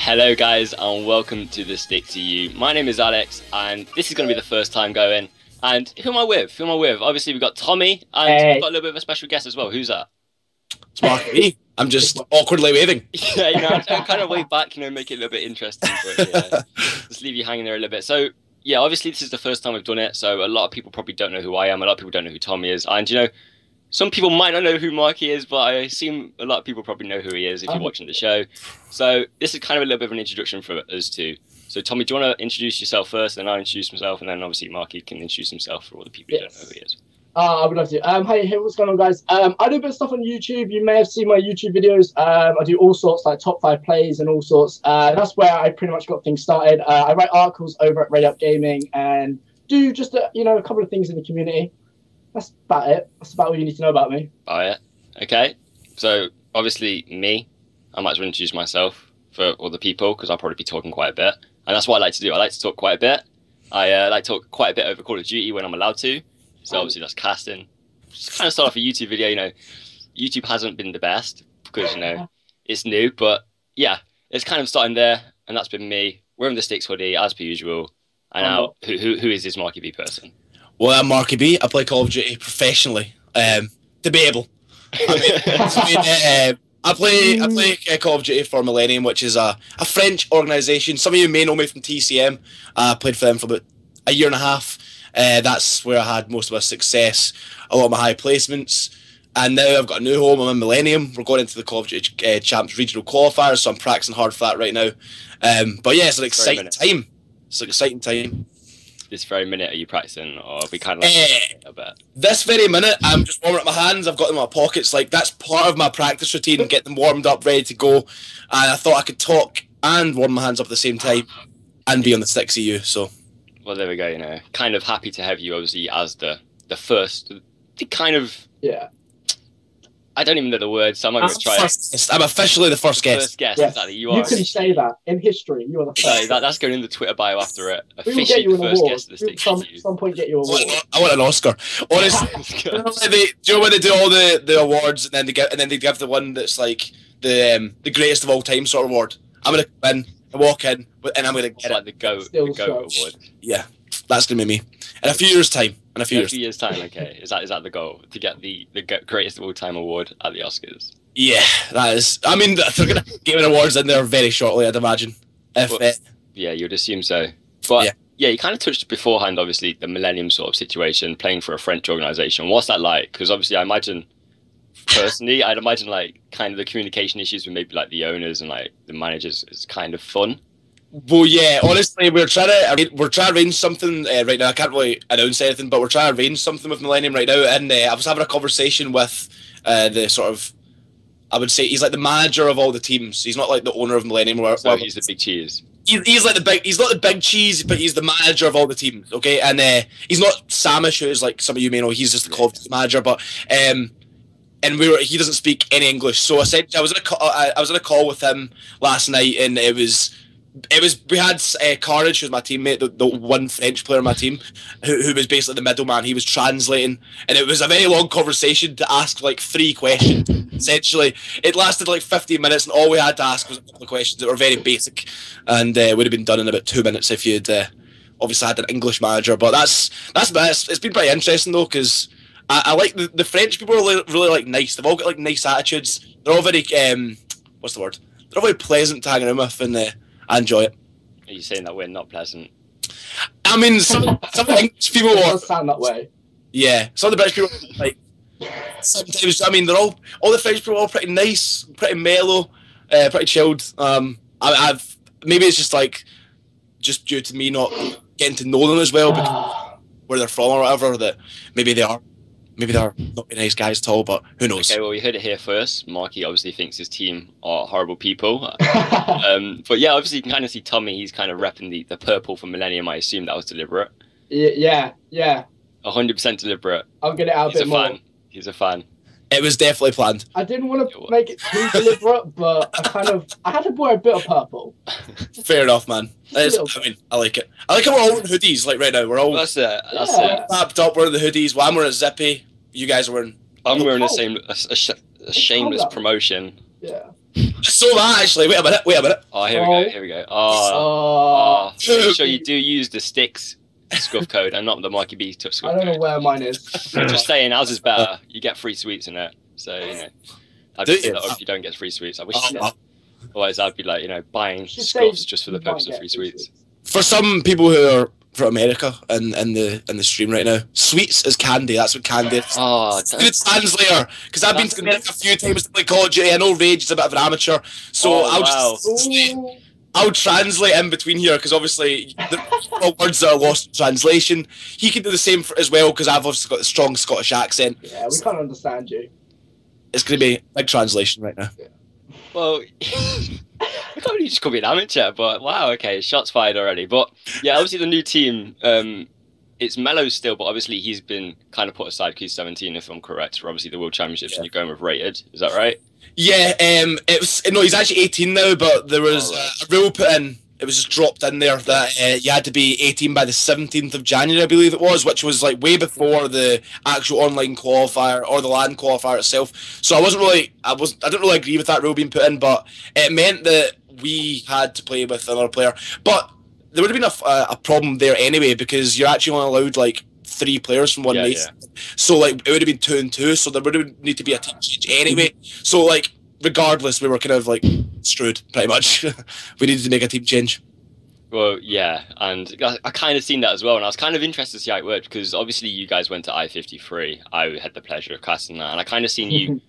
Hello guys and welcome to the Stick to You. My name is Alex and this is going to be the first time going. And who am I with? Obviously we've got Tommy and we've got a little bit of a special guest as well. Who's that? It's MarkyB. I'm just awkwardly waving. Yeah, I'm kind of wave back, make it a little bit interesting. But yeah, just leave you hanging there a little bit. So yeah, obviously this is the first time we've done it. So a lot of people probably don't know who I am. A lot of people don't know who Tommy is. And some people might not know who Marky is, but I assume a lot of people probably know who he is if you're watching the show. So this is kind of a little bit of an introduction for us two. So Tommy, do you want to introduce yourself first, and I'll introduce myself, and then obviously Marky can introduce himself for all the people who don't know who he is. I would love to. Hey, what's going on, guys? I do a bit of stuff on YouTube. You may have seen my YouTube videos. I do all sorts, like top 5 plays and all sorts. That's where I pretty much got things started. I write articles over at Ready Up Gaming and do just a couple of things in the community. That's about it. That's about all you need to know about me. Oh, yeah. Okay. So, obviously, I might as well introduce myself for all the people, because I'll probably be talking quite a bit. And that's what I like to do. I like to talk quite a bit. I like to talk quite a bit over Call of Duty when I'm allowed to. So, obviously, that's casting. Just kind of start off a YouTube video. YouTube hasn't been the best because, it's new. But, yeah, it's kind of starting there. And that's been me. Wearing the STiKS hoodie, as per usual. And now, who is this MarkyB person? Well, I'm MarkyB. I play Call of Duty professionally. Debatable. I play Call of Duty for Millennium, which is a French organisation. Some of you may know me from TCM. I played for them for about a year and a half. That's where I had most of my success, a lot of my high placements. And now I've got a new home. I'm in Millennium. We're going into the Call of Duty Champs regional qualifiers, so I'm practicing hard for that right now. But yeah, it's an exciting time. It's an exciting time. This very minute, are you practicing, or are we kind of like a bit? This very minute, I'm just warming up my hands. I've got them in my pockets. Like, that's part of my practice routine, get them warmed up, ready to go. And I thought I could talk and warm my hands up at the same time and be on the STiKS EU. So, well, there we go. Kind of happy to have you, obviously, as the first, the kind of I don't even know the word, so I'm not going to try it. I'm officially the first guest. First guest, yes. Exactly. You can say that in history. You are the first. That's going in the Twitter bio after it. We will get you an first award. Guest of the STiKS. Some point, get you an award. I want an Oscar. Honestly, do you know when they do all the awards and then they give the one that's like the greatest of all time sort of award? I'm gonna come in, walk in, and I'm gonna get like the GOAT award. Yeah, that's gonna be me in a few years' time. In a few years' time, okay. Is that the goal, to get the greatest of all time award at the Oscars? Yeah, that is. I mean, they're gonna give awards in there very shortly, I'd imagine. Yeah, you'd assume so. But yeah, you kind of touched beforehand, obviously, the Millennium sort of situation, playing for a French organisation. What's that like? Because obviously, I'd imagine like kind of the communication issues with maybe like the owners and like the managers is kind of fun. Well, yeah, honestly, we're trying to arrange something right now. I can't really announce anything, but we're trying to arrange something with Millennium right now. And I was having a conversation with the sort of, I would say, he's like the manager of all the teams. He's not like the owner of Millennium. So he's the big cheese. He's like he's not the big cheese, but he's the manager of all the teams. Okay, and he's not Samish, who's like some of you may know. He's just the Call of Duty manager, but and he doesn't speak any English. So essentially, I was in a call with him last night, and we had Carnage, who's my teammate, the one French player on my team, who was basically the middleman. He was translating, and it was a very long conversation to ask like 3 questions. Essentially, it lasted like 15 minutes, and all we had to ask was a couple of questions that were very basic, and would have been done in about 2 minutes if you'd obviously had an English manager. But it's been pretty interesting though, because I like the French people are really like nice. They've all got like nice attitudes. They're all very what's the word? They're all very pleasant to hang around with, and I enjoy it. Are you saying that we're not pleasant? I mean, some English people does sound that way. Yeah, some of the British people like sometimes. I mean, they're all the French people are all pretty nice, pretty mellow, pretty chilled. I've maybe it's just due to me not getting to know them as well, because where they're from or whatever, that maybe they're not very nice guys at all, but who knows? Okay, well, we heard it here first. Marky obviously thinks his team are horrible people. But yeah, obviously you can kind of see Tommy, he's kind of repping the purple for Millennium. I assume that was deliberate. Yeah. 100% deliberate. I'll get it out a bit more. He's a fan. It was definitely planned. I didn't want to make it too deliberate, but I had to wear a bit of purple. Fair enough, man. I like it. I like how we're all wearing hoodies, like right now. We're all That's it. Wrapped up wearing the hoodies. Well, I'm wearing a zippy. You guys are wearing... I'm wearing a shameless promotion. Yeah. So that actually, wait a minute. Oh, here we go. Oh, make sure you do use the STiKS scuff code and not the MarkyB scuff code. I don't know where mine is. Just saying, ours is better. You get free sweets in it. So, I'd be that if you don't get free sweets. I wish you did. Otherwise, I'd be like, buying scuffs just for the purpose of free sweets. For some people who are from America and the stream right now, sweets is candy. That's what candy is. Oh, good translator. Because I've been to America a few times to play Call of Duty. I know Rage is a bit of an amateur, so I'll translate in between here because obviously the words that are lost in translation. He can do the same as well because I've obviously got a strong Scottish accent. Yeah, we can't understand you. It's going to be a big translation right now. Yeah. Well, I can't believe you just called me an amateur, but wow, okay, shots fired already. But yeah, obviously the new team, it's Mello still, but obviously he's been kind of put aside because he's 17, if I'm correct, for obviously the World Championships, and you're going with Rated. Is that right? Yeah, he's actually 18 now, but there was a rule put in. It was just dropped in there that you had to be 18 by the 17th of January, I believe it was, which was like way before the actual online qualifier or the LAN qualifier itself. So I didn't really agree with that rule being put in, but it meant that we had to play with another player. But there would have been a problem there anyway because you're actually only allowed like 3 players from one nation. Yeah. So like it would have been 2 and 2, so there would need to be a team change anyway. So like regardless, we were kind of like screwed pretty much. We needed to make a team change. Well, yeah, and I kind of seen that as well, and I was kind of interested to see how it worked because obviously you guys went to I-53. I had the pleasure of casting that, and I kind of seen you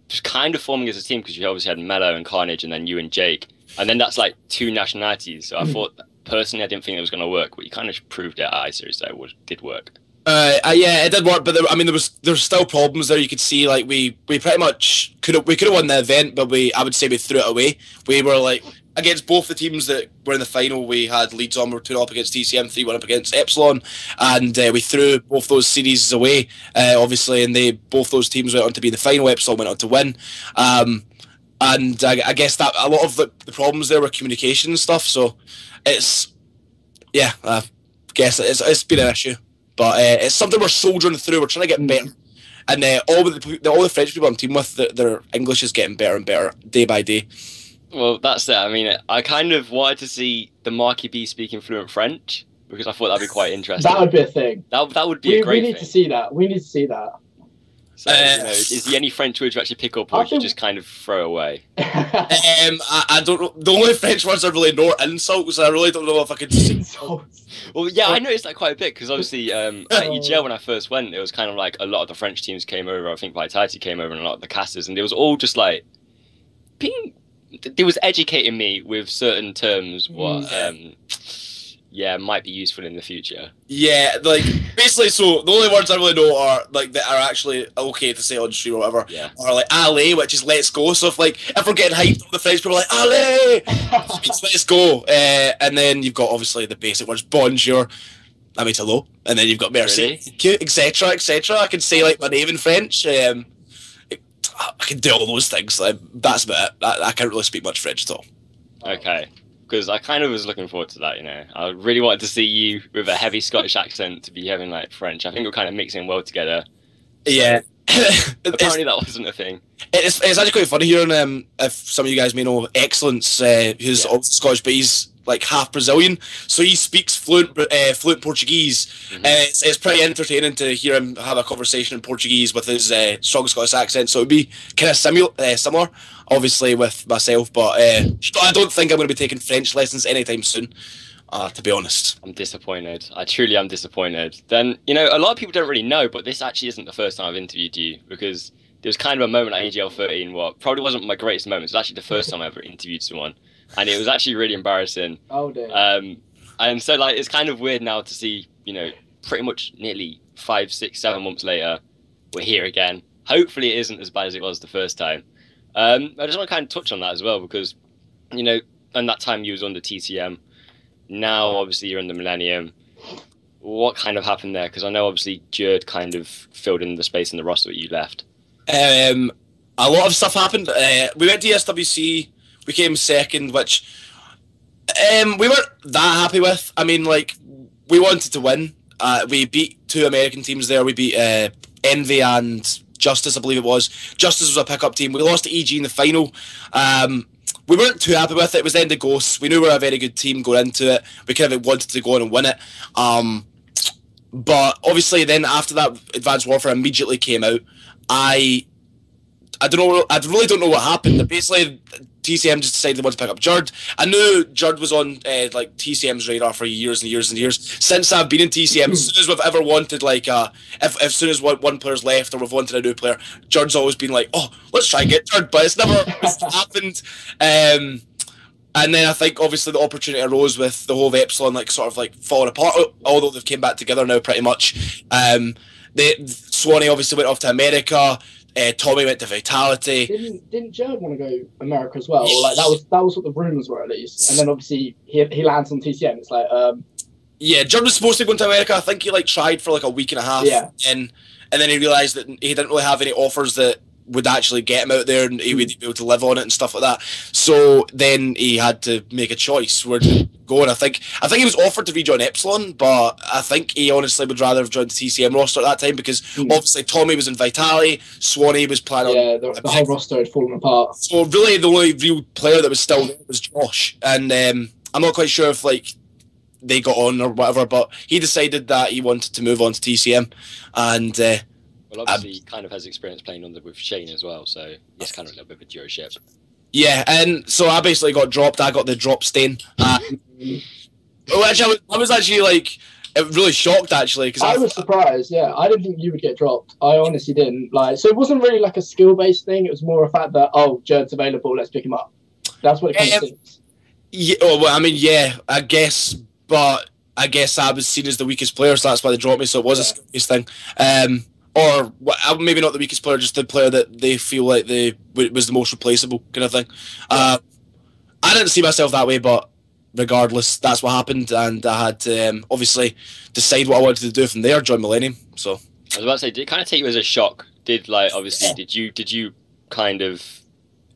just kind of forming as a team because you obviously had Mello and Carnage, and then you and Jake, and then that's like 2 nationalities. So I thought personally, I didn't think it was going to work, but you kind of proved it at I-Series that it did work. Yeah, it did work, but there was still problems there. You could see like we pretty much could have won the event, but I would say we threw it away. We were like against both the teams that were in the final. We had leads on. We were 2-0 up against TCM, 3-1 up against Epsilon, and we threw both those series away. Obviously, and both those teams went on to be in the final. Epsilon went on to win. And I guess that a lot of the problems there were communication and stuff. So it's I guess it's been an issue. But it's something we're soldiering through. We're trying to get better, and all the French people I'm teaming with, their English is getting better and better day by day. Well, that's it. I mean, I kind of wanted to see the MarkyB speaking fluent French because I thought that'd be quite interesting. That would be a thing. That would be a great thing. We need to see that. We need to see that. So, is there any French words you actually pick up, or you just kind of throw away? I don't know. The only French words I really know are insults. I really don't know if I could say insults. Well, yeah, I noticed that quite a bit because obviously at EGL when I first went, it was kind of like a lot of the French teams came over. I think Vitality came over and a lot of the casters, and it was all just like they was educating me with certain terms what might be useful in the future. Yeah, like basically, so the only words I really know are like that are actually okay to say on stream or whatever. Yeah. Or like allez, which is let's go. So if we're getting hyped, the French people are like allez, let's go. And then you've got obviously the basic words bonjour, that means hello, and then you've got merci, etc., etc. I can say like my name in French. I can do all those things. That's about it. I can't really speak much French at all. Okay. Because I kind of was looking forward to that, I really wanted to see you with a heavy Scottish accent to be having like French. I think we're kind of mixing well together. Yeah. Apparently that wasn't a thing. It's actually quite funny hearing if some of you guys may know Excellence, who's Scottish, but he's like half Brazilian, so he speaks fluent Portuguese. It's pretty entertaining to hear him have a conversation in Portuguese with his strong Scottish accent. So it would be kind of similar, obviously, with myself. But I don't think I'm going to be taking French lessons anytime soon. To be honest, I'm disappointed. I truly am disappointed. Then a lot of people don't really know, but this actually isn't the first time I've interviewed you because there was kind of a moment at AGL 13 what probably wasn't my greatest moment. It was actually the first time I ever interviewed someone. And it was actually really embarrassing. Oh, dear. And so, like, it's kind of weird now to see, pretty much nearly 5, 6, 7 months later, we're here again. Hopefully it isn't as bad as it was the first time. I just want to kind of touch on that as well because, and that time you was on the TCM. Now, obviously, you're in the Millennium. What kind of happened there? Because I know, obviously, Jerd kind of filled in the space in the roster that you left. A lot of stuff happened. We went to SWC. We came second, which we weren't that happy with. I mean, like, we wanted to win. We beat 2 American teams there. We beat Envy and Justice, I believe it was. Justice was a pickup team. We lost to EG in the final. We weren't too happy with it. It was the end of Ghosts. We knew we were a very good team going into it. We kind of wanted to go on and win it. But obviously then after that, Advanced Warfare immediately came out. I don't know. I really don't know what happened. Basically, TCM just decided they wanted to pick up Jurd. I knew Jurd was on like TCM's radar for years and years and years. Since I've been in TCM, as soon as we've ever wanted like if soon as one player's left or we've wanted a new player, Jurd's always been like, oh, let's try and get Jurd, but it's never happened. And then I think obviously the opportunity arose with the whole of Epsilon like sort of like falling apart. Although they've came back together now pretty much. Swanee obviously went off to America. Tommy went to Vitality. Didn't Jurd want to go America as well? Or like that was what the rumours were at least. And then obviously he lands on TCM. It's like yeah, Jurd was supposed to go into America. I think he like tried for like a week and a half. Yeah. And then he realised that he didn't really have any offers that would actually get him out there and he would be able to live on it and stuff like that. So then he had to make a choice where to go. And I think he was offered to rejoin Epsilon, but I think he honestly would rather have joined the TCM roster at that time because obviously Tommy was in Vitality, Swanee was planning on... Yeah, the whole roster had fallen apart. So really the only real player that was still there was Josh. And I'm not quite sure if like they got on or whatever, but he decided that he wanted to move on to TCM. And... well, obviously, he kind of has experience playing with Shane as well, so it's kind of a little bit of a duo ship. Yeah, and so I basically got dropped. I got the drop stain. Which I was actually like really shocked actually because I was surprised. Yeah, I didn't think you would get dropped. I honestly didn't. Like, so it wasn't really like a skill based thing. It was more a fact that Jurd's available. Let's pick him up. That's what it kind of seems. Yeah, well, I mean, yeah, I guess, but I guess I was seen as the weakest player, so that's why they dropped me. So it was a skill based thing. Or maybe not the weakest player, just the player that they feel like was the most replaceable kind of thing. I didn't see myself that way, but regardless, that's what happened, and I had to obviously decide what I wanted to do from there. Join Millennium. So I was about to say, did it kind of take you as a shock? Did you kind of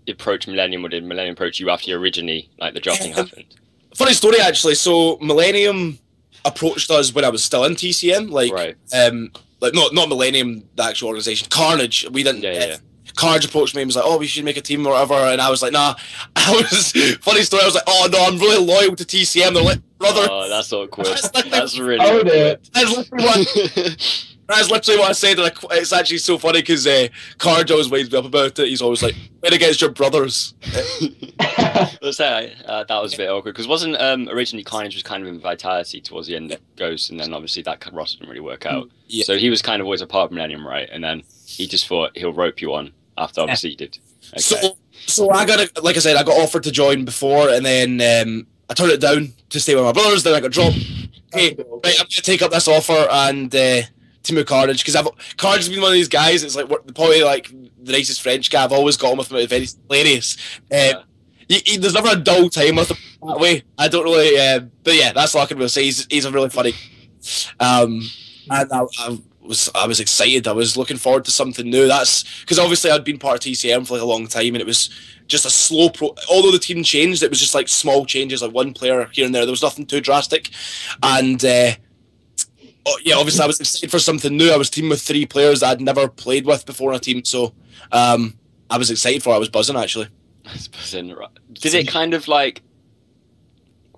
approach Millennium, or did Millennium approach you after you originally like the drafting happened? Funny story actually. So Millennium approached us when I was still in TCM, like right. Like not Millennium, the actual organization. Carnage. We didn't. Yeah. Carnage approached me and was like, "Oh, we should make a team or whatever," and I was like, "Nah." Funny story. I was like, "Oh no, I'm really loyal to TCM." They're like, "Brother." Oh, that's awkward. That's really awkward. That's literally what I said. And it's actually so funny because Carnage always winds me up about it. He's always like, "Win against your brothers." Let's say that was a bit awkward because wasn't originally Carnage was kind of in Vitality towards the end of Ghost, and then obviously that roster didn't really work out. Yeah. So he was kind of always a part of Millennium, right? And then he just thought he'll rope you on after obviously he did. Okay. So I got like I said, I got offered to join before, and then I turned it down to stay with my brothers. Then I got dropped. Okay, right, I'm gonna take up this offer and team with Carnage because Carnage has been one of these guys. It's like probably like the nicest French guy. I've always got him with me. Very hilarious. There's never a dull time with him that way. I don't really, but yeah, that's all I can really say. He's a really funny. And I was excited. I was looking forward to something new. That's because obviously I'd been part of TCM for like a long time, and it was just a slow although the team changed, it was just like small changes, like one player here and there. There was nothing too drastic, and yeah, obviously I was excited for something new. I was teaming with 3 players that I'd never played with before in a team, so I was excited for it. I was buzzing actually. Did it kind of like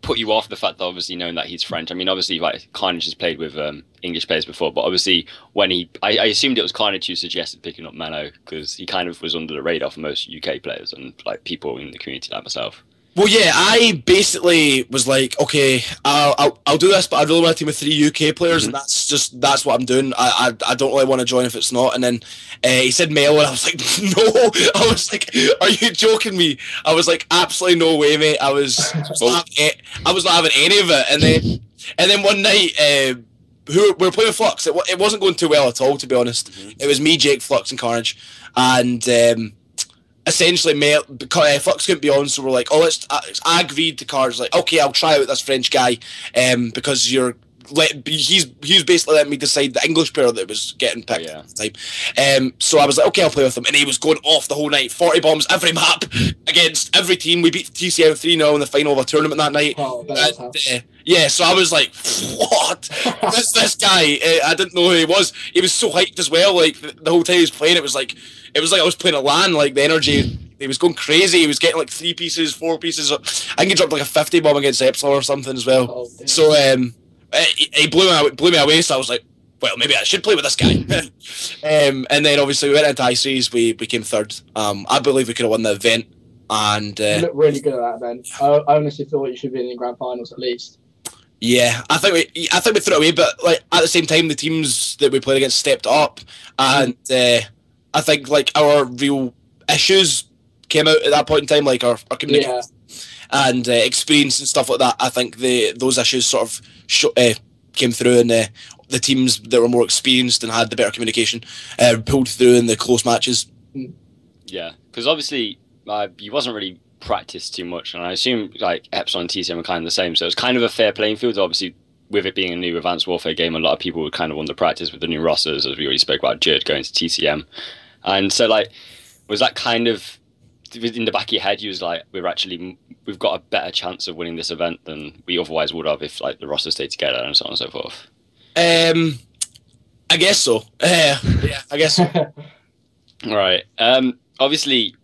put you off the fact that obviously knowing that he's French? I mean, obviously, like Carnage has played with English players before, but obviously when I assumed it was Carnage who suggested picking up Mano because he kind of was under the radar for most UK players and like people in the community like myself. Well, yeah, I basically was like, okay, I'll do this, but I really want to team with 3 UK players, and that's what I'm doing. I don't really want to join if it's not. And then he said Mel, and I was like, no. I was like, are you joking me? I was like, absolutely no way, mate. I was not having any of it. And then one night, we were playing Flux. It wasn't going too well at all, to be honest. It was me, Jake, Flux, and Carnage, and essentially Flux couldn't be on, so we're like, I agreed to Cards, like, okay, I'll try out this French guy because you're he was basically letting me decide the English player that was getting picked Yeah. at the time. So I was like, okay, I'll play with him, and he was going off the whole night, 40 bombs every map against every team. We beat TCM 3-0 in the final of a tournament that night. Oh, Yeah, so I was like, what? this guy, I didn't know who he was. He was so hyped as well. Like the whole time he was playing, it was like I was playing a LAN. Like the energy, he was going crazy. He was getting like 3 pieces, 4 pieces. I think he dropped like a 50 bomb against Epsilon or something as well. Oh, so he blew me away. So I was like, well, maybe I should play with this guy. And then obviously we went into I-Series. We came third. I believe we could have won the event. And you look really good at that, Ben. I honestly thought you should be in the grand finals at least. Yeah, I think we threw it away, but like at the same time, the teams that we played against stepped up, and I think like our real issues came out at that point in time, like our communication and experience and stuff like that. I think those issues sort of came through, and the teams that were more experienced and had the better communication pulled through in the close matches. Yeah, because obviously you wasn't really practiced too much, and I assume like Epsilon and TCM are kind of the same, so it's kind of a fair playing field. Obviously, with it being a new Advanced Warfare game, a lot of people would kind of want to practice with the new rosters, as we already spoke about Jerd going to TCM. And so like, was that kind of in the back of your head, you was like, we've got a better chance of winning this event than we otherwise would have if like the rosters stayed together and so on and so forth? I guess so. Yeah, I guess so. Right. Obviously,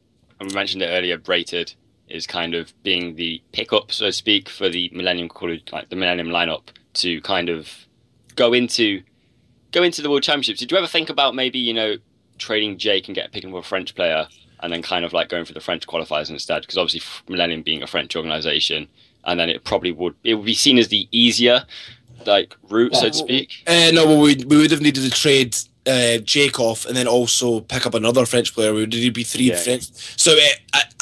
we mentioned it earlier, Brated is kind of being the pickup, so to speak, for the Millennium College, like the Millennium lineup, to kind of go into the World Championships. Did you ever think about maybe, trading Jake and picking up a French player and then kind of like going for the French qualifiers instead? Because obviously Millennium being a French organisation, and then it would be seen as the easier like route, so to speak. No, well, we would have needed to trade Jake off and then also pick up another French player. We would need to be 3 French. So,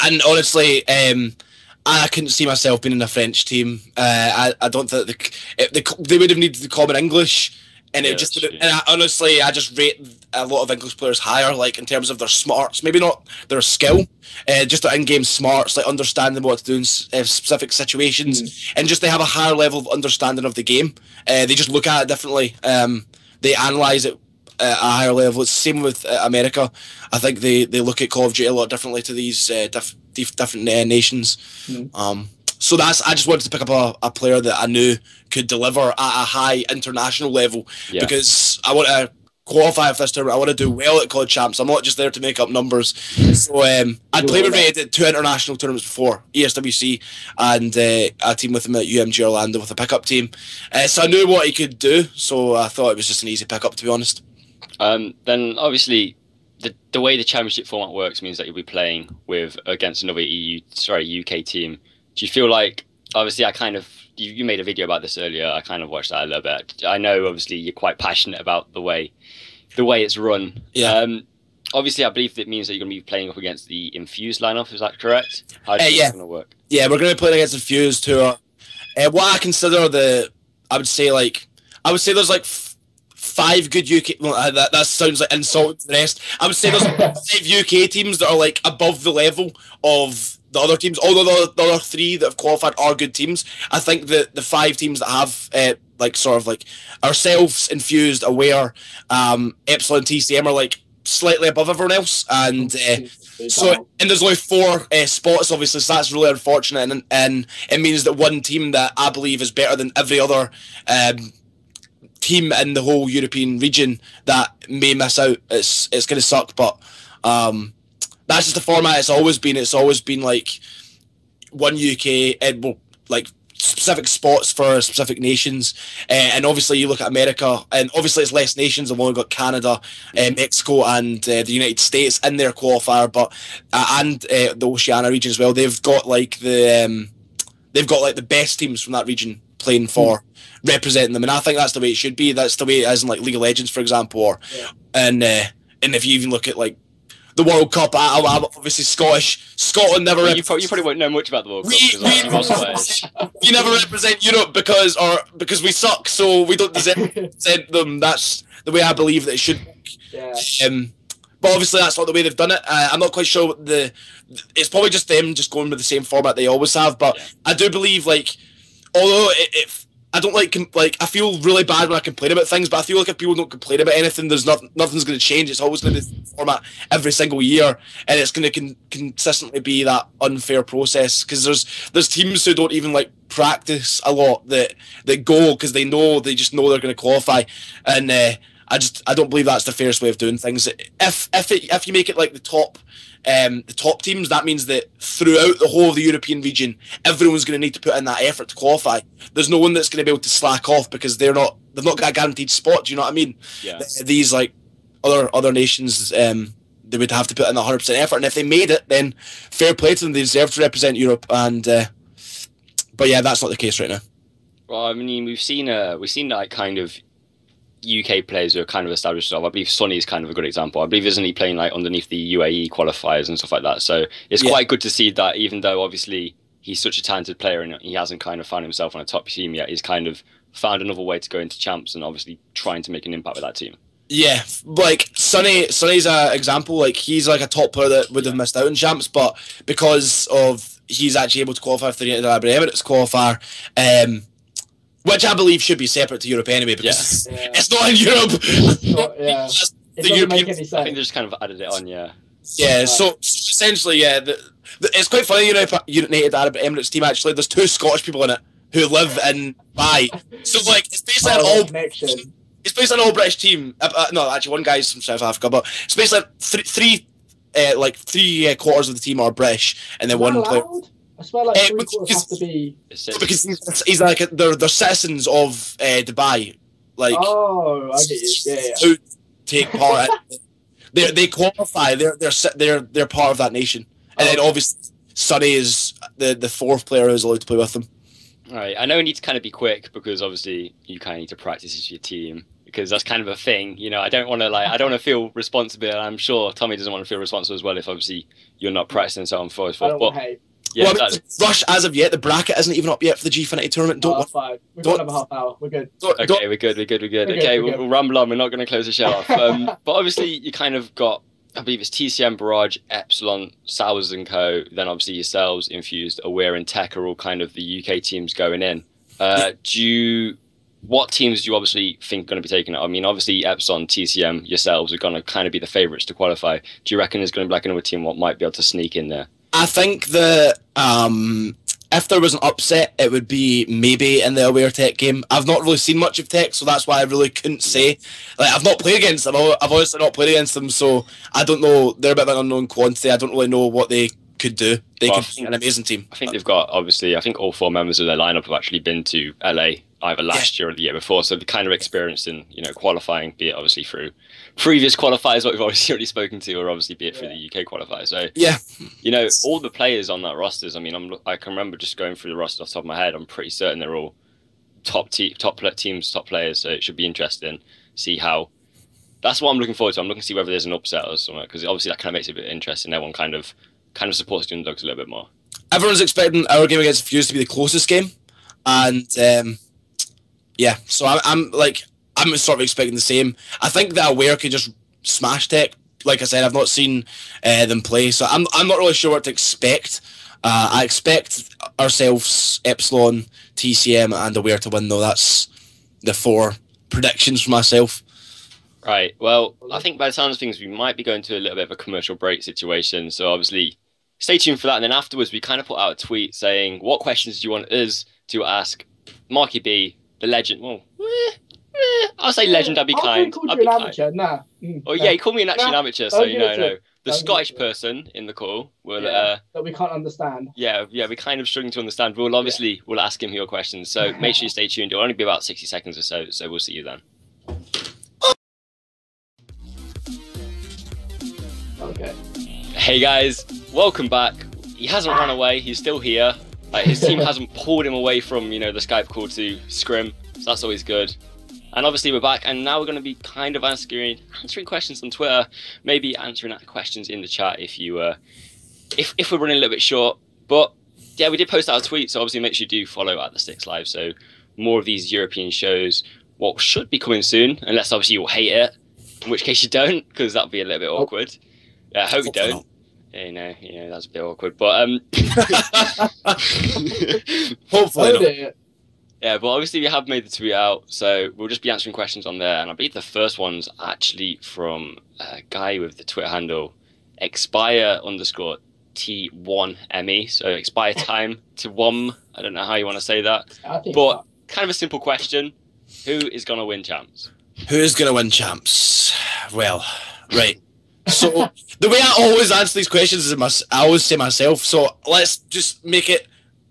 and honestly, I couldn't see myself being in a French team. I don't think they would have needed to common English. And it just, and I just rate a lot of English players higher, like in terms of their smarts, maybe not their skill, just their in-game smarts, like understanding what to do in specific situations, and just they have a higher level of understanding of the game. They just look at it differently. They analyze it at a higher level. It's the same with America. I think they look at Call of Duty a lot differently to these different nations. So I just wanted to pick up a player that I knew could deliver at a high international level, because I want to qualify for this tournament. I want to do well at College Champs. I'm not just there to make up numbers. So I'd played with Red at 2 international tournaments before, ESWC, and I teamed with him at UMG Orlando with a pickup team. So I knew what he could do, so I thought it was just an easy pickup, to be honest. Then obviously the way the championship format works means that you'll be playing against another UK team. Do you feel like, obviously you made a video about this earlier, I kind of watched that a little bit. I know obviously you're quite passionate about the way it's run. Yeah. Obviously I believe that means that you're going to be playing up against the Infused lineup, is that correct? How do you think it's going to work? Yeah, we're going to be playing against Infused, who are what I consider I would say there's like 5 good UK. Well, that sounds like insult to the rest. I would say there's 5 UK teams that are like above the level of the other teams. Although the other 3 that have qualified are good teams, I think that the 5 teams that have ourselves, Infused, Aware, Epsilon, TCM are like slightly above everyone else, and there's only 4 spots, obviously, so that's really unfortunate, and it means that one team that I believe is better than every other team in the whole European region that may miss out. It's going to suck, but that's just the format it's always been. It's always been like one UK, like specific spots for specific nations, and obviously you look at America, and obviously it's less nations. I've only got Canada, Mexico, and the United States in their qualifier, but and the Oceania region as well. They've got like the best teams from that region playing for, representing them, and I think that's the way it should be. That's the way it is in like League of Legends, for example, or and if you even look at like the World Cup, I'm obviously Scottish. Scotland never. You probably won't know much about the World Cup. We never represent Europe because we suck, so we don't deserve to represent them. That's the way I believe that it should. But obviously that's not the way they've done it. I'm not quite sure what it's probably just them just going with the same format they always have. But I do believe, like, although I don't like I feel really bad when I complain about things, but I feel like if people don't complain about anything, there's nothing's going to change. It's always going to be the format every single year, and it's going to consistently be that unfair process, because there's teams who don't even like practice a lot that go because they just know they're going to qualify, and I don't believe that's the fairest way of doing things. If you make it like the top teams, that means that throughout the whole of the European region, everyone's going to need to put in that effort to qualify. There's no one that's going to be able to slack off because they've not got a guaranteed spot. Do you know what I mean? Yeah. These like other nations, they would have to put in 100% effort, and if they made it, then fair play to them. They deserve to represent Europe, and but yeah, that's not the case right now. Well, I mean, we've seen like kind of UK players who are kind of established themselves. I believe Sonny is kind of a good example. I believe isn't he playing like underneath the UAE qualifiers and stuff like that. So it's quite good to see that, even though obviously he's such a talented player and he hasn't kind of found himself on a top team yet, he's kind of found another way to go into champs and obviously trying to make an impact with that team. Yeah, like Sonny's an example. Like, he's like a top player that would have missed out on champs, but because of he's actually able to qualify for the United Arab Emirates qualifier, which I believe should be separate to Europe anyway, because it's not in Europe. It doesn't make any sense. I think they just kind of added it on, yeah. Yeah, so essentially, it's quite funny. United Arab Emirates team, actually, there's 2 Scottish people in it who live in Dubai. So like, it's basically an all British team. No, actually, one guy's from South Africa, but it's basically three quarters of the team are British, and then one player. I swear, like 3/4 have to be. Because he's like they're citizens of Dubai, like. Oh, I get you. Yeah. Who take part? They qualify. They're part of that nation, and then obviously Sonny is the 4th player who's allowed to play with them. All right, I know we need to kind of be quick because obviously you kind of need to practice with your team, because that's kind of a thing. You know, I don't want to feel responsible. I'm sure Tommy doesn't want to feel responsible as well if obviously you're not practicing and so on forth. Yeah, well, Rush, as of yet, the bracket isn't even up yet for the Gfinity tournament. We've got another half hour. We're good. Okay, we're good. Okay, we'll ramble on. We're not going to close the show off. But obviously, you kind of got, I believe it's TCM, Barrage, Epsilon, Sowers and Co. Then obviously yourselves, Infused, Aware, and Tech are all kind of the UK teams going in. What teams do you obviously think are going to be taking it? I mean, obviously Epsilon, TCM, yourselves are going to kind of be the favourites to qualify. Do you reckon there's going to be like another team what might be able to sneak in there? I think that if there was an upset, it would be maybe in the Aware Tech game. I've not really seen much of Tech, so that's why I really couldn't say. Like, I've not played against them. I've honestly not played against them, so I don't know. They're a bit of an unknown quantity. I don't really know what they could do. They could be an amazing team. I think they've got, obviously, I think all 4 members of their lineup have actually been to LA either last year or the year before, so they're kind of experienced in, qualifying, be it obviously through previous qualifiers, what we've obviously already spoken to, or obviously be it through the UK qualifiers. So, all the players on that rosters, I mean, I can remember just going through the roster off the top of my head, I'm pretty certain they're all top teams, top players, so it should be interesting to see how. That's what I'm looking forward to. I'm looking to see whether there's an upset or something, because obviously that kind of makes it a bit interesting. Everyone kind of supports the underdogs a little bit more. Everyone's expecting our game against Fuse to be the closest game, and so I'm sort of expecting the same. I think that Aware could just smash Tech. Like I said, I've not seen them play, so I'm not really sure what to expect. I expect ourselves, Epsilon, TCM, and Aware to win, though. That's the 4 predictions for myself. Right. Well, I think by the sounds of things, we might be going to a little bit of a commercial break situation. So obviously, stay tuned for that. And then afterwards, we kind of put out a tweet saying, what questions do you want us to ask MarkyB, the legend? Well, I'll say legend, I'd be kind. I called you an amateur, nah. Yeah, he called me an amateur, so no. The Scottish person in the call will... that we can't understand. Yeah, we're kind of struggling to understand. We'll ask him your questions. So make sure you stay tuned. It'll only be about 60 seconds or so we'll see you then. Okay. Hey guys, welcome back. He hasn't run away, he's still here. Like, his team hasn't pulled him away from, the Skype call to scrim, so that's always good. And obviously we're back, and now we're going to be kind of answering questions on Twitter, maybe answering questions in the chat if if we're running a little bit short. But yeah, we did post out a tweet, so obviously make sure you do follow at the STiKS Live. So more of these European shows, what should be coming soon, unless obviously you'll hate it, in which case you don't, because that'd be a little bit awkward. Yeah, I hope you don't. Yeah, that's a bit awkward, but hopefully not. Yeah, but obviously we have made the tweet out, so we'll just be answering questions on there. And I believe the first one's actually from a guy with the Twitter handle expire_T1ME. So expire time to one. I don't know how you want to say that, but kind of a simple question: who is gonna win champs? Who is gonna win champs? Well, right. So the way I always answer these questions is I always say myself. So let's just make it.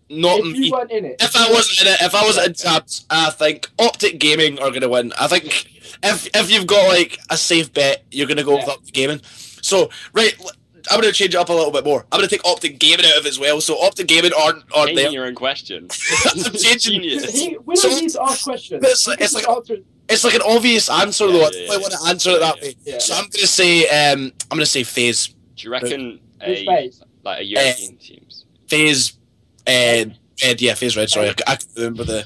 Not if me. You weren't in it. If I wasn't in it, if I wasn't in champs, I think Optic Gaming are gonna win. I think if you've got like a safe bet, you're gonna go with Optic Gaming. So right, I'm gonna change it up a little bit more. I'm gonna take Optic Gaming out of it as well. So Optic Gaming aren't there. Your own question. I'm changing. We don't need to ask questions. It's like an obvious answer though. I want to answer it that way. Yeah. So I'm gonna say FaZe. Do you reckon a European teams? FaZe. FaZe Red. Sorry, I can't remember the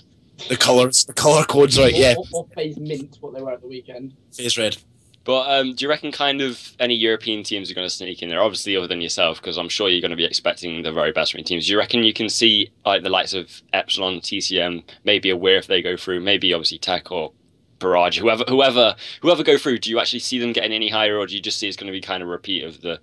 colours, the colour codes. Right, yeah. Or FaZe Mint, what they were at the weekend. FaZe Red. But do you reckon kind of any European teams are going to sneak in there? Obviously, other than yourself, because I'm sure you're going to be expecting the very best from your teams. Do you reckon you can see like the likes of Epsilon, TCM, maybe Aware if they go through, maybe obviously Tech or Barrage, whoever go through? Do you actually see them getting any higher, or do you just see it's going to be kind of a repeat of the?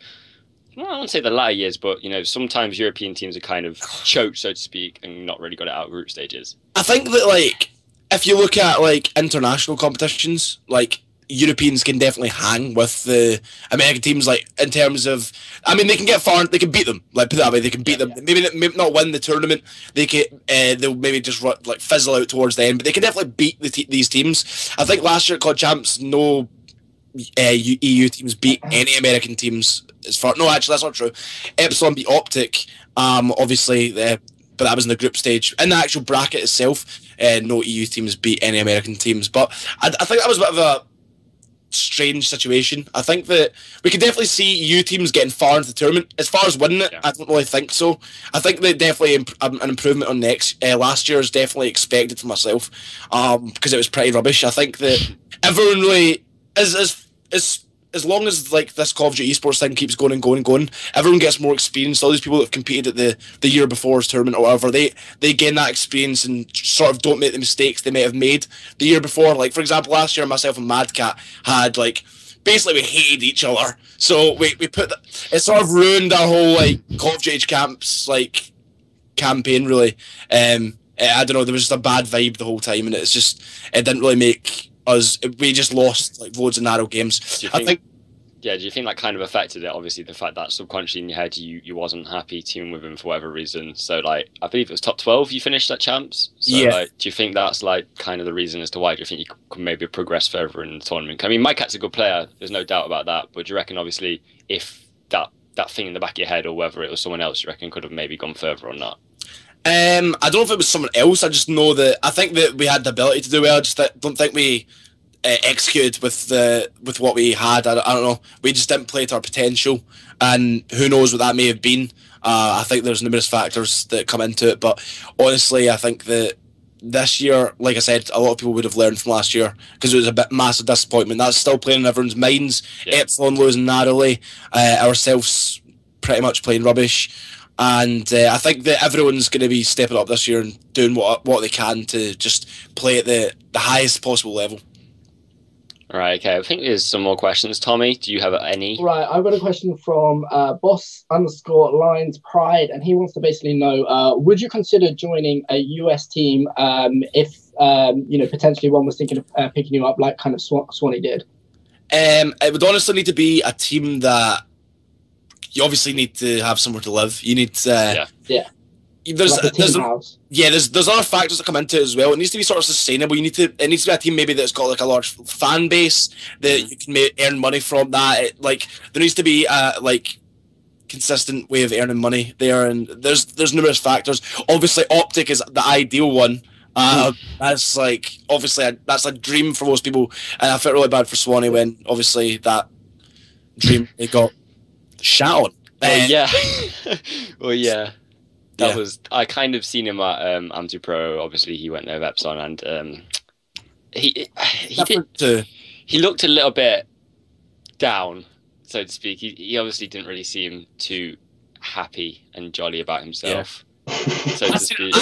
Well, I wouldn't say the latter years, but sometimes European teams are kind of choked, so to speak, and not really got it out of group stages. I think that like if you look at like international competitions, like Europeans can definitely hang with the American teams. Like in terms of, I mean, they can get far, they can beat them. Like put it that way, they can beat them. Yeah. Maybe not win the tournament. They can, they'll maybe just like fizzle out towards the end, but they can definitely beat these teams. I think last year at COD Champs, no EU teams beat any American teams. No, actually, that's not true. Epsilon beat Optic, obviously, but that was in the group stage. In the actual bracket itself, no EU teams beat any American teams. But I think that was a bit of a strange situation. I think that we could definitely see EU teams getting far into the tournament. As far as winning it, I don't really think so. I think that definitely an improvement on last year is definitely expected for myself, because it was pretty rubbish. I think that everyone really as long as like this Call of Duty esports thing keeps going and going and going, everyone gets more experience. All these people that have competed at the year before's tournament or whatever, they gain that experience and sort of don't make the mistakes they may have made the year before. Like for example, last year myself and Madcat had like basically we hated each other, so we put it sort of ruined our whole like Call of Duty camps like campaign really. I don't know, there was just a bad vibe the whole time, and it didn't really make us. We just lost like loads of narrow games. Do you think that kind of affected it? Obviously, the fact that subconsciously in your head you wasn't happy teaming with him for whatever reason. So like, I believe it was top 12 you finished at champs. So like, do you think that's like kind of the reason as to why? Do you think you could maybe progress further in the tournament? I mean, my cat's a good player. There's no doubt about that. But do you reckon obviously if that thing in the back of your head or whether it was someone else, you reckon could have maybe gone further or not? I don't know if it was someone else. I just know that I think that we had the ability to do well. I just don't think we executed with what we had. I don't know. We just didn't play to our potential, and who knows what that may have been. I think there's numerous factors that come into it, but honestly, I think that this year, like I said, a lot of people would have learned from last year because it was a bit massive disappointment. That's still playing in everyone's minds. Yeah. Epsilon losing narrowly, ourselves pretty much playing rubbish. And I think that everyone's going to be stepping up this year and doing what they can to just play at the highest possible level. All right, okay. I think there's some more questions. Tommy, do you have any? Right, I've got a question from boss_Lions Pride, and he wants to basically know, would you consider joining a US team if, potentially one was thinking of picking you up like kind of Swanee did? It would honestly need to be a team that you obviously need to have somewhere to live. You need to... Yeah. There's other factors that come into it as well. It needs to be sort of sustainable. It needs to be a team maybe that's got like a large fan base that you can earn money from. There needs to be like consistent way of earning money there, and there's numerous factors. Obviously, Optic is the ideal one. That's like obviously that's a dream for most people, and I felt really bad for Swanee when obviously that dream it got shat on. Well, yeah. That was, I kind of seen him at Amtu Pro. Obviously, he went there with Epsilon, and he looked a little bit down, so to speak. He obviously didn't really seem too happy and jolly about himself. so to speak.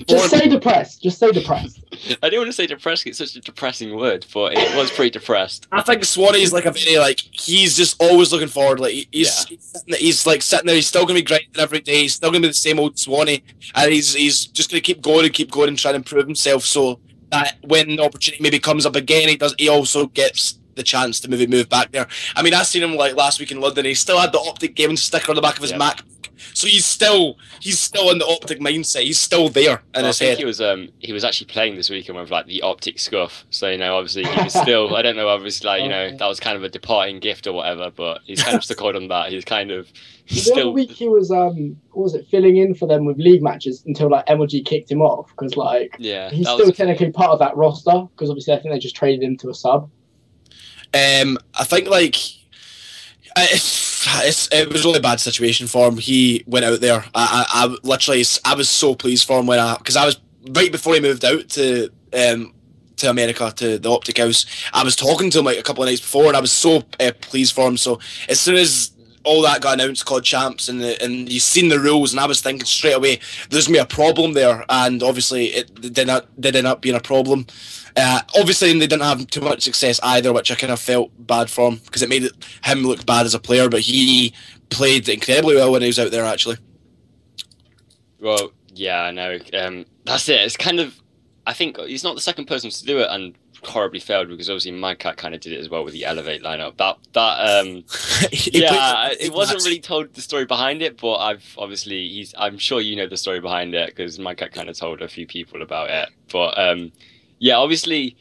Just say depressed. Just say depressed. I don't want to say depressed. It's such a depressing word, but it was pretty depressed. I think Swanee's like a very like he's just always looking forward. Like he's like sitting there. He's still gonna be grinding every day. He's still gonna be the same old Swanee, and he's just gonna keep going and trying to improve himself. So that when the opportunity maybe comes up again, he also gets the chance to maybe move back there. I mean, I seen him like last week in London. He still had the Optic gaming sticker on the back of his Mac. So he's still in the Optic mindset. He's still there in his head. He was actually playing this weekend with like the Optic scuff. So obviously he was still. I don't know. Obviously, like that was kind of a departing gift or whatever. But he's kind of stuck on that. He's kind of the other week he was what was it, filling in for them with league matches until like MLG kicked him off because like he's still technically part of that roster because obviously I think they just traded him to a sub. I think like. It was a really bad situation for him. He went out there. I was so pleased for him because I was right before he moved out to America to the Optic House. I was talking to him like a couple of nights before, and I was so pleased for him. So as soon as all that got announced, COD Champs, and you've seen the rules, and I was thinking straight away there's gonna be a problem there, and obviously it did end up being a problem. Obviously, they didn't have too much success either, which I kind of felt bad for him because it made him look bad as a player. But he played incredibly well when he was out there, actually. Well, yeah, I know. That's it. It's kind of. I think he's not the second person to do it, and horribly failed because obviously MyCat kind of did it as well with the Elevate lineup. It wasn't really told the story behind it, but I'm sure you know the story behind it because MyCat kind of told a few people about it, but. Yeah, obviously,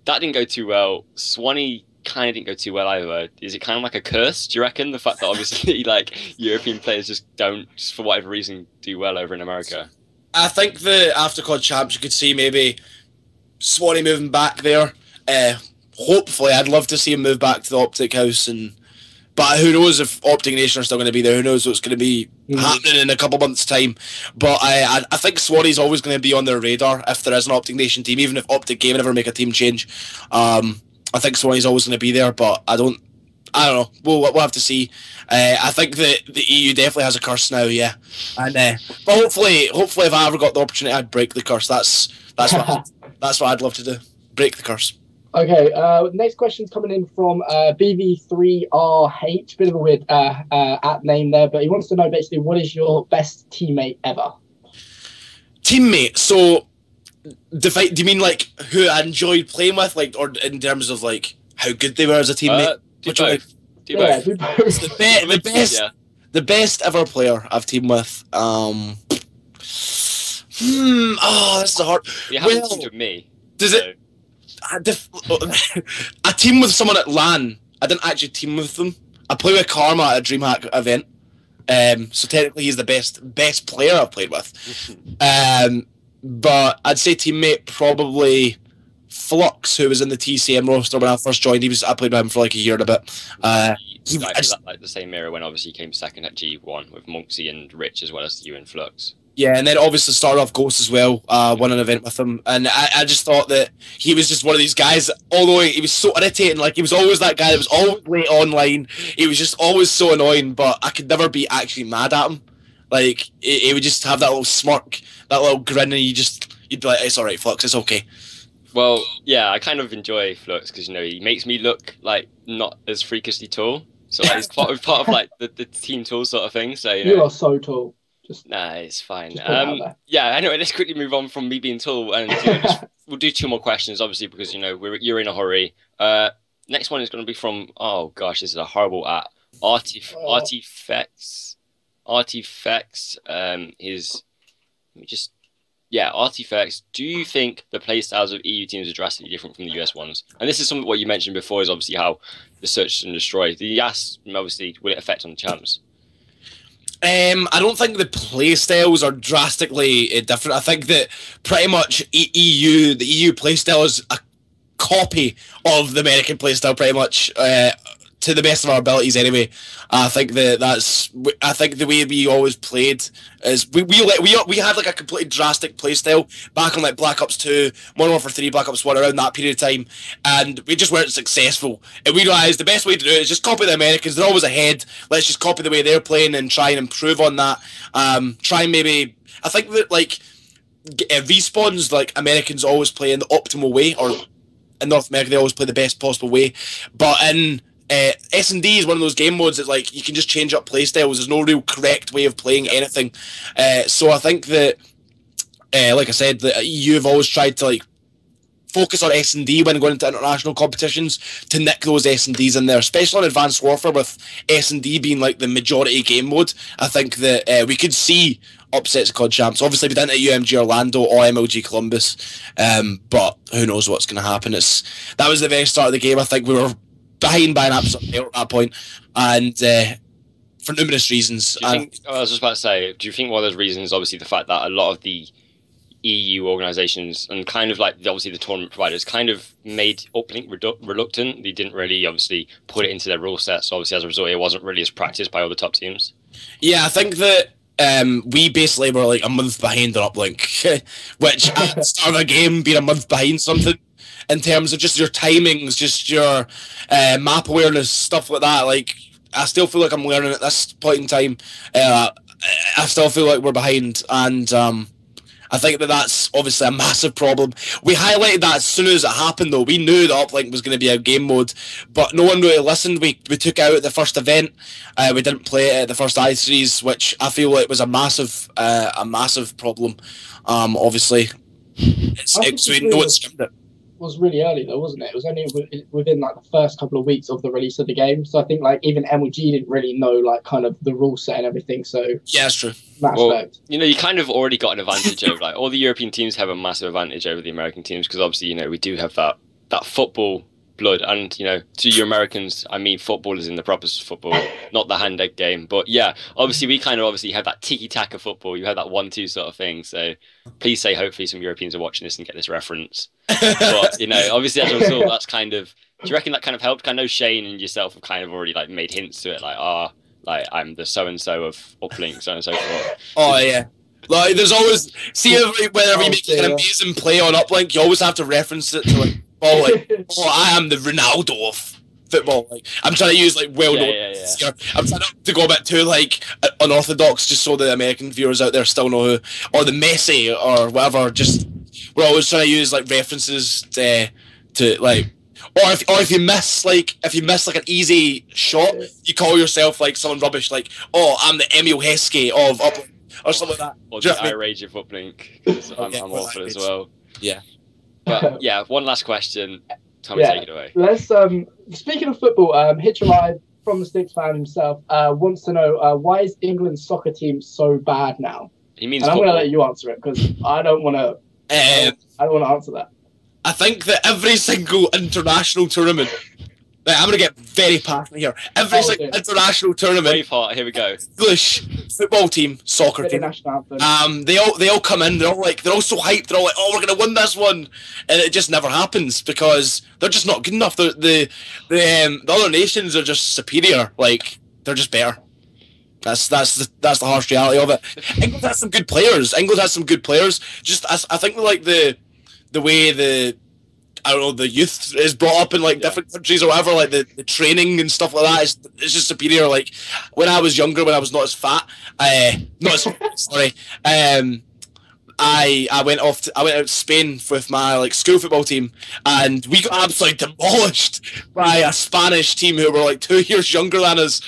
that didn't go too well. Swanee kind of didn't go too well either. Is it kind of like a curse, do you reckon? The fact that obviously, like, European players just don't, just for whatever reason, do well over in America? I think after COD Champs, you could see maybe Swanee moving back there. Hopefully, I'd love to see him move back to the Optic House but who knows if Optic Nation are still going to be there? Who knows what's going to be happening in a couple months' time? But I think Swanee's always going to be on their radar if there is an Optic Nation team, even if Optic Gaming ever make a team change. I think Swanee's always going to be there, but I don't know. We'll have to see. I think that the EU definitely has a curse now, yeah. And but hopefully, if I ever got the opportunity, I'd break the curse. That's what I'd love to do. Break the curse. Okay, next question's coming in from BV3RH. Bit of a weird app name there, but he wants to know basically what is your best teammate ever? Teammate? So, do you mean like who I enjoyed playing with, like, or in terms of like how good they were as a teammate? Do both. The best ever player I've teamed with. This is hard. You haven't teamed with me. Does it? I teamed with someone at LAN. I didn't actually team with them. I played with Karma at a DreamHack event. So technically he's the best player I've played with. But I'd say teammate probably Flux, who was in the TCM roster when I first joined. I played with him for like a year and a bit. Like the same era when obviously he came second at G1 with Monksy and Rich as well as you and Flux. Yeah, and then obviously started off Ghost as well, won an event with him, and I just thought that he was just one of these guys, although he was so irritating, like he was always that guy that was always late online, he was just always so annoying, but I could never be actually mad at him. Like, he would just have that little smirk, that little grin, and you'd be like, it's alright, Flux, it's okay. Well, yeah, I kind of enjoy Flux, because, he makes me look, like, not as freakishly tall, so like, he's part of like, the team tall sort of thing, so, You are so tall. Nah, it's fine. Yeah, anyway, let's quickly move on from me being tall, and we'll do two more questions, obviously, because you're in a hurry. Next one is going to be from this is a horrible app. Artifacts. Artifacts. Do you think the playstyles of EU teams are drastically different from the US ones? And this is something what you mentioned before is obviously how the search and destroy. The ask obviously will it affect on the champs? I don't think the playstyles are drastically different. I think that pretty much the EU playstyle is a copy of the American playstyle, pretty much, to to the best of our abilities anyway. I think I think the way we always played is we had like a completely drastic play style back on like Black Ops 2, Modern Warfare 3, Black Ops 1 around that period of time, and we just weren't successful. And we realised the best way to do it is just copy the Americans. They're always ahead. Let's just copy the way they're playing and try and improve on that. Try and maybe, I think that like Respawns, like Americans always play in the optimal way, or in North America they always play the best possible way, but in S&D is one of those game modes that like you can just change up play styles. There's no real correct way of playing anything. So I think that like I said, the EU have always tried to like focus on S&D when going into international competitions to nick those S&Ds in there, especially on Advanced Warfare with S&D being like the majority game mode. I think that we could see upsets of COD champs. Obviously we didn't at UMG Orlando or MLG Columbus, but who knows what's going to happen. That was the very start of the game. I think we were behind by an absolute nail at that point, and for numerous reasons. I was just about to say, do you think one of those reasons is obviously the fact that a lot of the EU organisations and kind of like obviously the tournament providers kind of made uplink reluctant? They didn't really obviously put it into their rule set, so obviously as a result it wasn't really as practiced by all the top teams. Yeah, I think that we basically were like a month behind on uplink, which at the start of a game being a month behind something in terms of just your timings, just your map awareness, stuff like that. Like, I still feel like I'm learning at this point in time. I still feel like we're behind, and I think that that's obviously a massive problem. We highlighted that as soon as it happened, though. We knew that uplink was going to be a game mode, but no one really listened. We took out the first event. We didn't play it at the first I-Series, which I feel like was a massive problem. Obviously, we know it's skimmed it. Was really early though, wasn't it? It was only within like the first couple of weeks of the release of the game, so I think like even MLG didn't really know like kind of the rule set and everything. So yeah, that's true. Well, you know, you kind of already got an advantage over like all the European teams have a massive advantage over the American teams because obviously, you know, we do have that football blood, and you know, to you Americans, I mean, football is in the proper football, not the hand egg game. But yeah, obviously we kind of have that tiki taka football. You have that 1-2 sort of thing. So please say hopefully some Europeans are watching this and get this reference. But you know, obviously as a result, that's kind of. Do you reckon that kind of helped? I know Shane and yourself have kind of already like made hints to it, like like I'm the so and so of uplink, so and so forth. Oh yeah. Like there's always whenever you make an amazing play on uplink, you always have to reference it to like. Oh, like, I am the Ronaldo of football. Like, I'm trying to use like well-known. Yeah. I'm trying not to go a bit too like unorthodox, just so the American viewers out there still know who, or the Messi or whatever. Just we're always trying to use like references to like, or if you miss like an easy shot, you call yourself like someone rubbish. Like, oh, I'm the Emil Heskey of uplink or something like that. Or the iRage of uplink. I'm awful as well. Yeah. But yeah, one last question. Tommy, take it away. Let's speaking of football, Hitch Alive from the STiKS fan himself wants to know why is England's soccer team so bad now? He means and I'm going to let you answer it because I don't want to. I don't want to answer that. I think that every single international tournament. I'm going to get very passionate here. Every single international tournament. Braveheart, here we go. English football team, soccer team. They all come in. They're all so hyped. They're all like, oh, we're going to win this one, and it just never happens because they're just not good enough. The other nations are just superior. Like they're just better. That's the harsh reality of it. England has some good players. Just I think like the way the youth is brought up in like different countries or whatever, like the training and stuff like that is just superior. Like when I was younger, when I was not as fat, I went out to Spain with my like school football team, and we got absolutely demolished by a Spanish team who were like 2 years younger than us,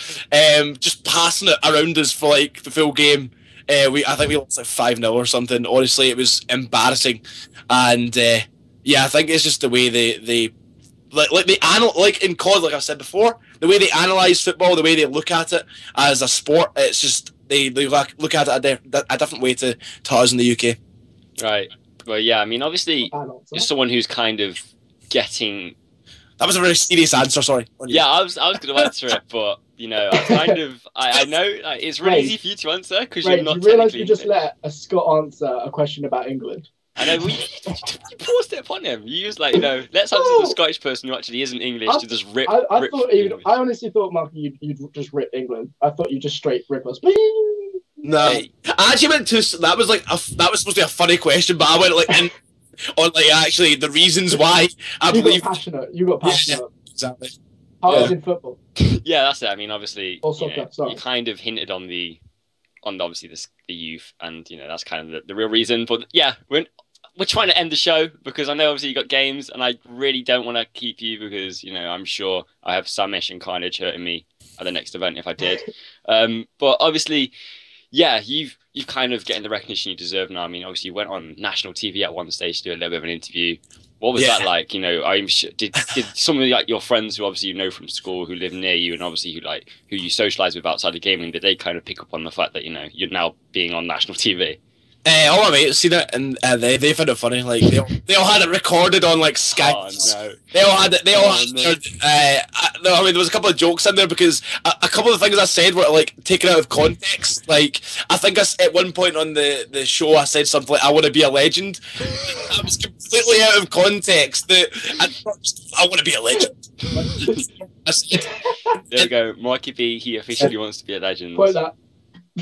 just passing it around us for like the full game. I think we lost like 5-0 or something. Honestly, it was embarrassing, and yeah, I think it's just the way they like in COD, like I've said before, the way they analyse football, the way they look at it as a sport. It's just they look at it a different way to us in the UK. Right. Well, yeah. I mean, obviously, as someone who's kind of getting. That was a very serious answer. Sorry. Yeah, I was going to answer it, but you know, I know it's really easy for you to answer because you're not. You realise you just let a Scot answer a question about England. I know you forced it upon him. You used like, you know, let's have the Scottish person who actually isn't English to just rip. I rip thought even, I honestly thought, Marky, you'd just rip England. I thought you'd just straight rip us. No, I actually went to that was like that was supposed to be a funny question, but I went like in on like actually the reasons why I believe. You got passionate. Yeah, exactly. How was in football? Yeah, that's it. I mean, obviously, Also, you kind of hinted on obviously the youth, and you know that's kind of the real reason. But yeah, we're trying to end the show because I know obviously you got games, and I really don't want to keep you because you know I'm sure I have Samish and Carnage hurting me at the next event if I did. But obviously, yeah, you've kind of getting the recognition you deserve now. I mean, obviously you went on national TV at one stage to do a little bit of an interview. What was that like? You know, I'm sure, did some of like your friends who obviously you know from school who live near you and obviously who you socialize with outside of gaming, did they kind of pick up on the fact that you know you're now being on national TV? All my mates seen it and they found it funny. Like they all had it recorded on like Skype. Oh no! They all had it. They all had. No, I mean there was a couple of jokes in there because a couple of things I said were like taken out of context. Like I think at one point on the show I said something like I want to be a legend. I was completely out of context. That I want to be a legend. There we go. MarkyB, he officially wants to be a legend. Quote that.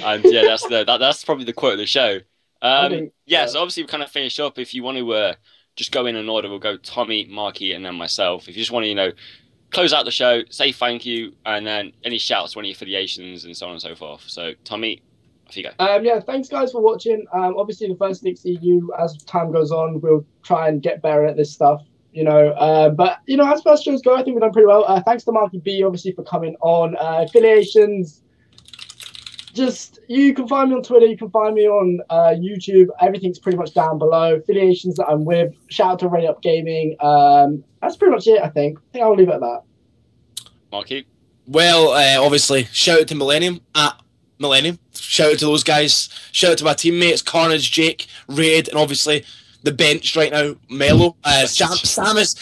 And yeah, that's probably the quote of the show. So obviously we kind of finish up. If you want to just go in an order, we'll go Tommy, Marky, and then myself. If you just want to, you know, close out the show, say thank you, and then any shouts to any affiliations and so on and so forth. So Tommy, off you go. Yeah, thanks guys for watching. Obviously the first STiKS EU, as time goes on, we'll try and get better at this stuff. You know, but you know, as first shows go, I think we've done pretty well. Thanks to MarkyB, obviously, for coming on. Affiliations. Just you can find me on Twitter, you can find me on YouTube. Everything's pretty much down below. Affiliations that I'm with. Shout out to Ready Up Gaming. That's pretty much it. I think I'll leave it at that. Marky. Well, obviously, shout out to Millennium at Millennium. Shout out to those guys. Shout out to my teammates Carnage, Jake, Raid, and obviously the bench right now, Mello, Samish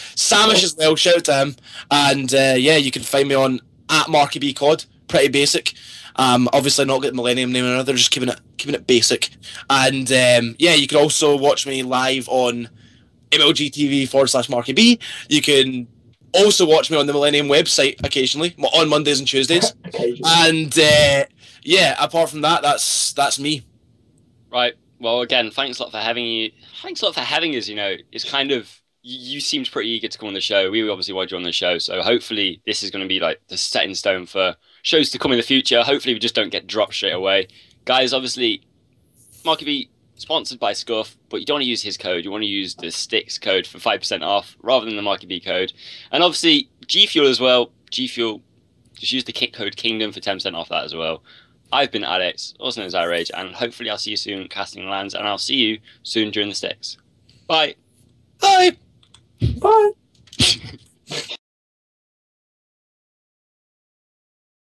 as well. Shout out to him. And yeah, you can find me on at MarkyB COD. Pretty basic. Obviously not getting Millennium name or another, just keeping it basic. And yeah, you can also watch me live on MLGTV/MarkyB. You can also watch me on the Millennium website occasionally, on Mondays and Tuesdays. And yeah, apart from that, that's me. Right. Well, again, thanks a lot for having you. Thanks a lot for having us. You know, it's kind of you seemed pretty eager to come on the show. We obviously wanted you on the show, so hopefully this is going to be like the set in stone for shows to come in the future. Hopefully we just don't get dropped straight away. Guys, obviously, MarkyB sponsored by Scuff, but you don't want to use his code. You want to use the STiKS code for 5% off rather than the MarkyB code. And obviously, G Fuel as well. G Fuel, just use the code Kingdom for 10% off that as well. I've been Alex, also known as iRage, and hopefully I'll see you soon casting lands, and I'll see you soon during the STiKS. Bye. Bye. Bye.